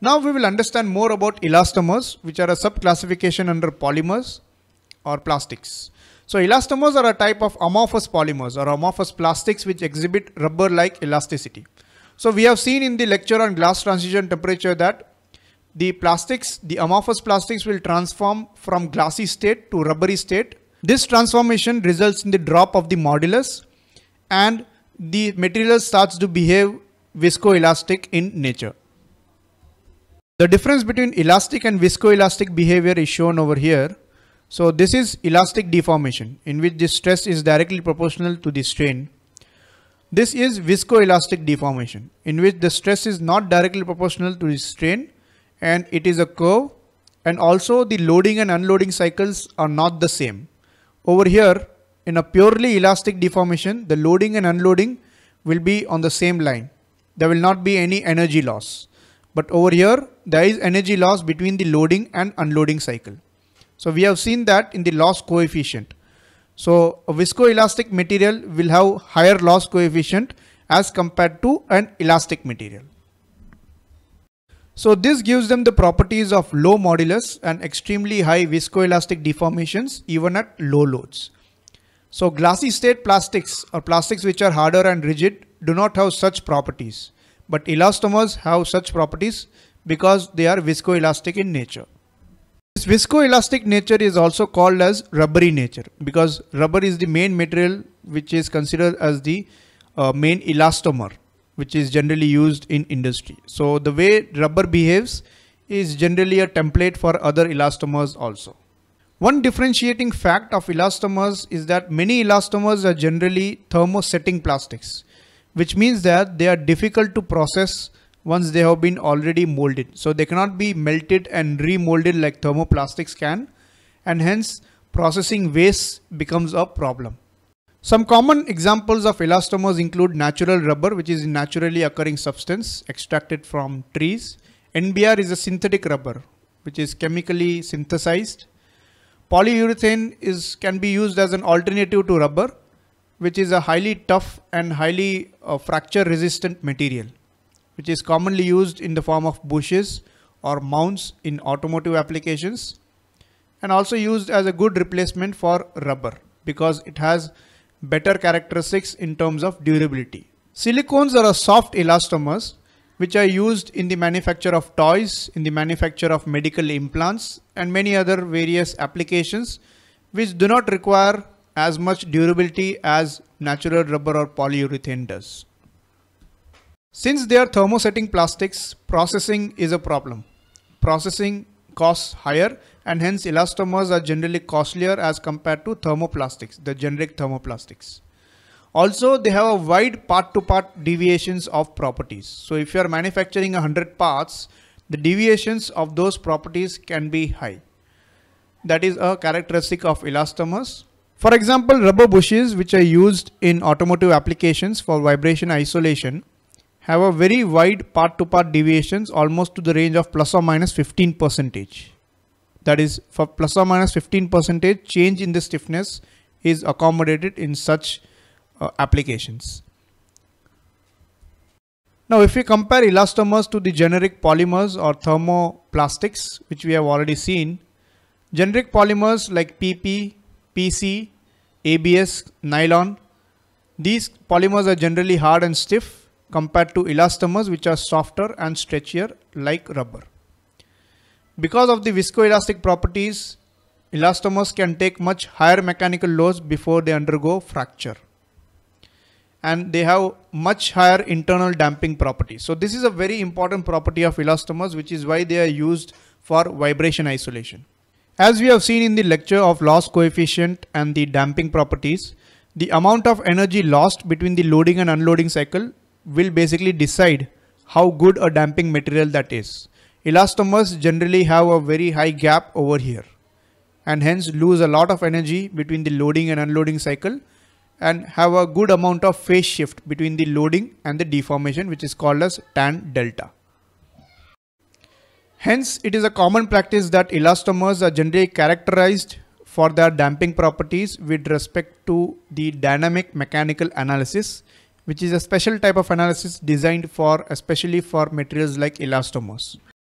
Now we will understand more about elastomers, which are a subclassification under polymers or plastics. So elastomers are a type of amorphous polymers or amorphous plastics which exhibit rubber-like elasticity. So we have seen in the lecture on glass transition temperature that the amorphous plastics will transform from glassy state to rubbery state. This transformation results in the drop of the modulus and the material starts to behave viscoelastic in nature. The difference between elastic and viscoelastic behavior is shown over here. So this is elastic deformation, in which the stress is directly proportional to the strain. This is viscoelastic deformation, in which the stress is not directly proportional to the strain and it is a curve, and also the loading and unloading cycles are not the same. Over here, in a purely elastic deformation, the loading and unloading will be on the same line. There will not be any energy loss. But over here, there is energy loss between the loading and unloading cycle. So we have seen that in the loss coefficient. So a viscoelastic material will have higher loss coefficient as compared to an elastic material. So this gives them the properties of low modulus and extremely high viscoelastic deformations even at low loads. So glassy state plastics or plastics which are harder and rigid do not have such properties. But elastomers have such properties because they are viscoelastic in nature. This viscoelastic nature is also called as rubbery nature because rubber is the main material which is considered as the main elastomer, which is generally used in industry. So the way rubber behaves is generally a template for other elastomers also. One differentiating fact of elastomers is that many elastomers are generally thermosetting plastics, which means that they are difficult to process once they have been already molded. So they cannot be melted and remolded like thermoplastics can, and hence processing waste becomes a problem. Some common examples of elastomers include natural rubber, which is a naturally occurring substance extracted from trees. NBR is a synthetic rubber, which is chemically synthesized. Polyurethane can be used as an alternative to rubber, which is a highly tough and highly fracture resistant material, which is commonly used in the form of bushes or mounts in automotive applications, and also used as a good replacement for rubber because it has better characteristics in terms of durability. Silicones are a soft elastomers which are used in the manufacture of toys, in the manufacture of medical implants, and many other various applications which do not require as much durability as natural rubber or polyurethane does. Since they are thermosetting plastics, processing is a problem. Processing costs higher, and hence elastomers are generally costlier as compared to thermoplastics, the generic thermoplastics. Also, they have a wide part-to-part deviations of properties. So if you are manufacturing 100 parts, the deviations of those properties can be high. That is a characteristic of elastomers. For example, rubber bushes which are used in automotive applications for vibration isolation have a very wide part-to-part deviations almost to the range of plus or minus 15%. That is, for plus or minus 15% change in the stiffness is accommodated in such applications. Now if we compare elastomers to the generic polymers or thermoplastics, which we have already seen, generic polymers like PP, PC, ABS, nylon, these polymers are generally hard and stiff compared to elastomers which are softer and stretchier like rubber. Because of the viscoelastic properties, elastomers can take much higher mechanical loads before they undergo fracture. And they have much higher internal damping properties. So this is a very important property of elastomers, which is why they are used for vibration isolation. As we have seen in the lecture of loss coefficient and the damping properties, the amount of energy lost between the loading and unloading cycle will basically decide how good a damping material that is. Elastomers generally have a very high gap over here and hence lose a lot of energy between the loading and unloading cycle and have a good amount of phase shift between the loading and the deformation, which is called as tan delta. Hence, it is a common practice that elastomers are generally characterized for their damping properties with respect to the dynamic mechanical analysis, which is a special type of analysis designed for especially for materials like elastomers.